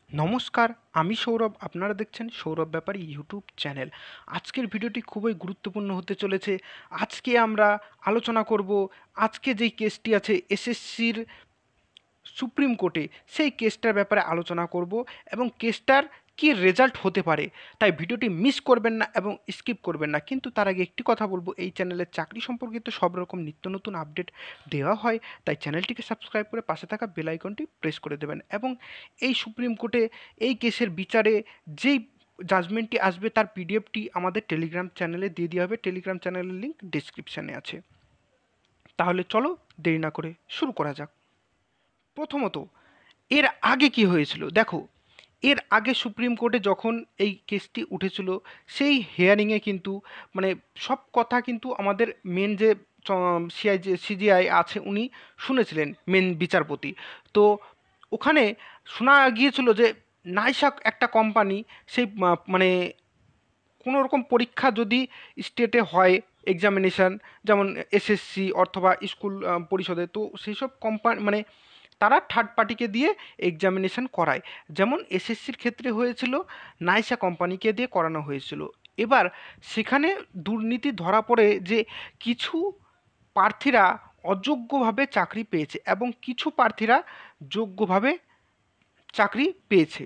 নমস্কার, আমি সৌরভ। আপনারা দেখছেন সৌরভ ব্যাপারী ইউটিউব চ্যানেল। আজকের ভিডিওটি খুবই গুরুত্বপূর্ণ হতে চলেছে। আজকে আমরা আলোচনা করব আজকে যেই কেসটি আছে এসএসসির সুপ্রিম কোর্টে, সেই কেসটার ব্যাপারে আলোচনা করব এবং কেসটার কী রেজাল্ট হতে পারে। তাই ভিডিওটি মিস করবেন না এবং স্কিপ করবেন না। কিন্তু তার আগে একটি কথা বলবো, এই চ্যানেলে চাকরি সম্পর্কিত সব রকম নিত্য নতুন আপডেট দেওয়া হয়, তাই চ্যানেলটিকে সাবস্ক্রাইব করে পাশে থাকা বেল আইকনটি প্রেস করে দেবেন। এবং এই সুপ্রিম কোর্টে এই কেসের বিচারে যেই জাজমেন্টটি আসবে তার পিডিএফটি আমাদের টেলিগ্রাম চ্যানেলে দিয়ে দেওয়া হবে। টেলিগ্রাম চ্যানেলের লিঙ্ক ডিসক্রিপশানে আছে। তাহলে চলো দেরি না করে শুরু করা যাক। প্রথমত, এর আগে কি হয়েছিল দেখো। এর আগে সুপ্রিম কোর্টে যখন এই কেসটি উঠেছিল, সেই হিয়ারিংয়ে কিন্তু মানে সব কথা কিন্তু আমাদের মেন যে সিজিআই আছে উনি শুনেছিলেন, মেন বিচারপতি। তো ওখানে শোনা গিয়েছিল যে নাইসা একটা কোম্পানি সেই মানে কোনো রকম পরীক্ষা যদি স্টেটে হয়, এক্সামিনেশান, যেমন এসএসসি অথবা স্কুল পরিষদে, তো সেই সব কোম্পানি মানে তারা থার্ড পার্টিকে দিয়ে এক্সামিনেশান করায়। যেমন এসএসসির ক্ষেত্রে হয়েছিল, নাইসা কোম্পানিকে দিয়ে করানো হয়েছিল। এবার সেখানে দুর্নীতি ধরা পড়ে যে কিছু প্রার্থীরা অযোগ্যভাবে চাকরি পেয়েছে এবং কিছু প্রার্থীরা যোগ্যভাবে চাকরি পেয়েছে।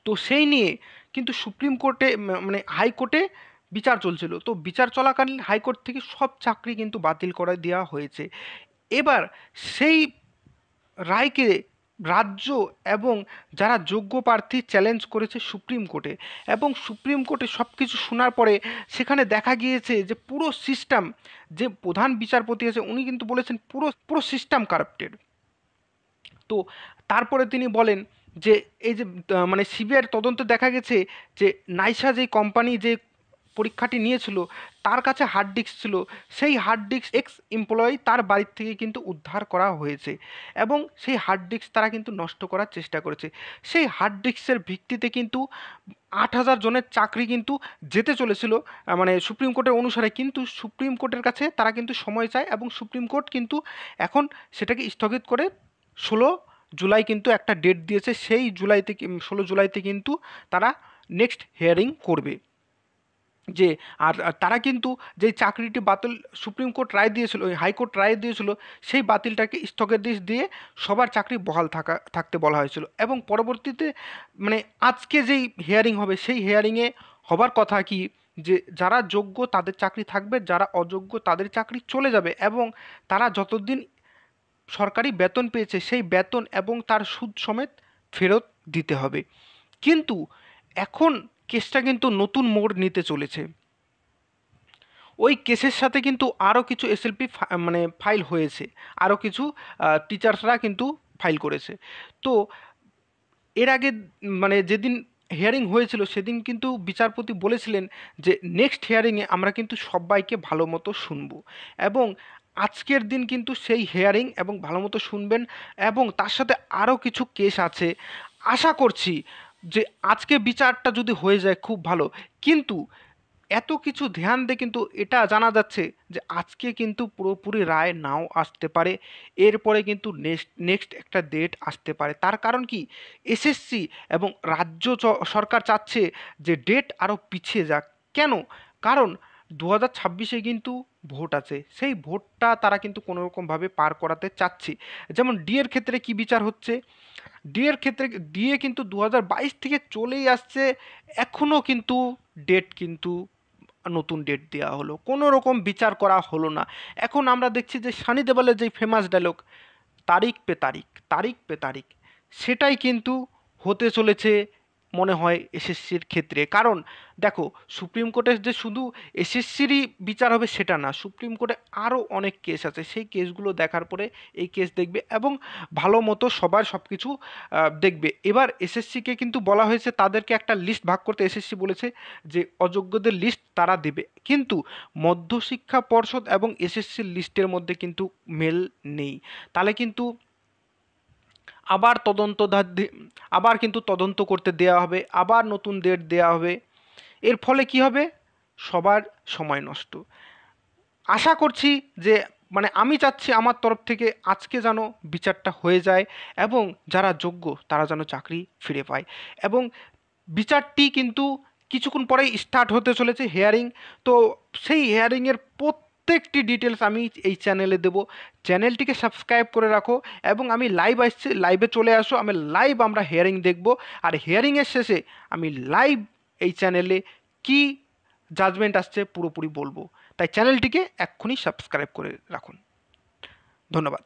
তো সেই নিয়ে কিন্তু সুপ্রিম কোর্টে মানে হাইকোর্টে বিচার চলছিল। তো বিচার চলাকালীন হাইকোর্ট থেকে সব চাকরি কিন্তু বাতিল করে দেওয়া হয়েছে। এবার সেই রায়কে রাজ্য এবং যারা যোগ্য প্রার্থী চ্যালেঞ্জ করেছে সুপ্রিম কোর্টে, এবং সুপ্রিম কোর্টে সব কিছু শোনার পরে সেখানে দেখা গিয়েছে যে পুরো সিস্টেম, যে প্রধান বিচারপতি আছে উনি কিন্তু বলেছেন পুরো পুরো সিস্টেম কারাপ্টেড। তো তারপরে তিনি বলেন যে এই যে মানে সিবিআইয়ের তদন্তে দেখা গেছে যে নাইসা যেই কোম্পানি যে পরীক্ষাটি নিয়েছিল তার কাছে হার্ড ডিস্ক ছিল, সেই হার্ড ডিস্ক এক্স এমপ্লয়ি তার বাড়ির থেকে কিন্তু উদ্ধার করা হয়েছে এবং সেই হার্ড ডিস্ক তারা কিন্তু নষ্ট করার চেষ্টা করেছে। সেই হার্ড ডিস্কের ভিত্তিতে কিন্তু 8,000 জনের চাকরি কিন্তু যেতে চলেছিল মানে সুপ্রিম কোর্টের অনুসারে, কিন্তু সুপ্রিম কোর্টের কাছে তারা কিন্তু সময় চায় এবং সুপ্রিম কোর্ট কিন্তু এখন সেটাকে স্থগিত করে 16 জুলাই কিন্তু একটা ডেট দিয়েছে। সেই জুলাইতে 16 জুলাইতে কিন্তু তারা নেক্সট হিয়ারিং করবে। যে আর তারা কিন্তু যেই চাকরিটি বাতিল সুপ্রিম কোর্ট রায় দিয়েছিল, ওই হাইকোর্ট রায় দিয়েছিল, সেই বাতিলটাকে স্থগিতাদেশ দিয়ে সবার চাকরি বহাল থাকতে বলা হয়েছিল। এবং পরবর্তীতে মানে আজকে যেই হিয়ারিং হবে সেই হিয়ারিংয়ে হবার কথা কি, যে যারা যোগ্য তাদের চাকরি থাকবে, যারা অযোগ্য তাদের চাকরি চলে যাবে এবং তারা যতদিন সরকারি বেতন পেয়েছে সেই বেতন এবং তার সুদ সমেত ফেরত দিতে হবে। কিন্তু এখন কেসটা কিন্তু নতুন মোড় নিতে চলেছে। ওই কেসের সাথে কিন্তু আরও কিছু এসএলপি মানে ফাইল হয়েছে, আরও কিছু টিচার্সরা কিন্তু ফাইল করেছে। তো এর আগে মানে যেদিন হিয়ারিং হয়েছিল সেদিন কিন্তু বিচারপতি বলেছিলেন যে নেক্সট হিয়ারিংয়ে আমরা কিন্তু সবাইকে ভালো মতো শুনবো, এবং আজকের দিন কিন্তু সেই হিয়ারিং এবং ভালো মতো শুনবেন। এবং তার সাথে আরও কিছু কেস আছে। আশা করছি যে আজকে বিচারটা যদি হয়ে যায় খুব ভালো, কিন্তু এত কিছু ধ্যান দিয়ে কিন্তু এটা জানা যাচ্ছে যে আজকে কিন্তু পুরোপুরি রায় নাও আসতে পারে। এরপরে কিন্তু নেক্সট একটা ডেট আসতে পারে। তার কারণ কি, এসএসসি এবং রাজ্য সরকার চাচ্ছে যে ডেট আরও পিছিয়ে যাক। কেন? কারণ 2026-এ কিন্তু ভোট আছে, সেই ভোটটা তারা কিন্তু কোনোরকমভাবে পার করাতে চাচ্ছে। যেমন ডিএর ক্ষেত্রে কি বিচার হচ্ছে, ডিএর ক্ষেত্রে ডিএ কিন্তু 2022 থেকে চলেই আসছে, এখনও কিন্তু ডেট কিন্তু নতুন ডেট দেওয়া হলো, কোনো রকম বিচার করা হলো না। এখন আমরা দেখছি যে সানি দেওয়ালের যেই ফেমাস ডায়লগ, তারিখ পে তারিখ, তারিখ পে তারিখ, সেটাই কিন্তু হতে চলেছে মনে হয় এসএসসির ক্ষেত্রে। কারণ দেখো, সুপ্রিম কোর্টের যে শুধু এসএসসিরই বিচার হবে সেটা না, সুপ্রিম কোর্টে আরও অনেক কেস আছে। সেই কেসগুলো দেখার পরে এই কেস দেখবে এবং ভালো মতো সবার সব কিছু দেখবে। এবার এসএসসিকে কিন্তু বলা হয়েছে তাদেরকে একটা লিস্ট ভাগ করতে, এসএসসি বলেছে যে অযোগ্যদের লিস্ট তারা দেবে, কিন্তু মধ্যশিক্ষা পর্ষদ এবং এসএসসির লিস্টের মধ্যে কিন্তু মেল নেই। তাহলে কিন্তু আবার আবার কিন্তু তদন্ত করতে দেওয়া হবে, আবার নতুন ডেট দেওয়া হবে। এর ফলে কি হবে, সবার সময় নষ্ট। আশা করছি যে মানে আমি চাচ্ছি আমার তরফ থেকে আজকে যেন বিচারটা হয়ে যায় এবং যারা যোগ্য তারা যেন চাকরি ফিরে পায়। এবং বিচারটি কিন্তু কিছুক্ষণ পরেই স্টার্ট হতে চলেছে, হিয়ারিং। তো সেই হিয়ারিংয়ের প্রত্যেকটি ডিটেলস আমি এই চ্যানেলে দেবো। চ্যানেলটিকে সাবস্ক্রাইব করে রাখো এবং আমি লাইভ আসছি, লাইভে চলে আসো, আমি লাইভ আমরা হিয়ারিং দেখব। আর হিয়ারিংয়ের শেষে আমি লাইভ এই চ্যানেলে কি জাজমেন্ট আসছে পুরোপুরি বলবো। তাই চ্যানেলটিকে এক্ষুনি সাবস্ক্রাইব করে রাখুন। ধন্যবাদ।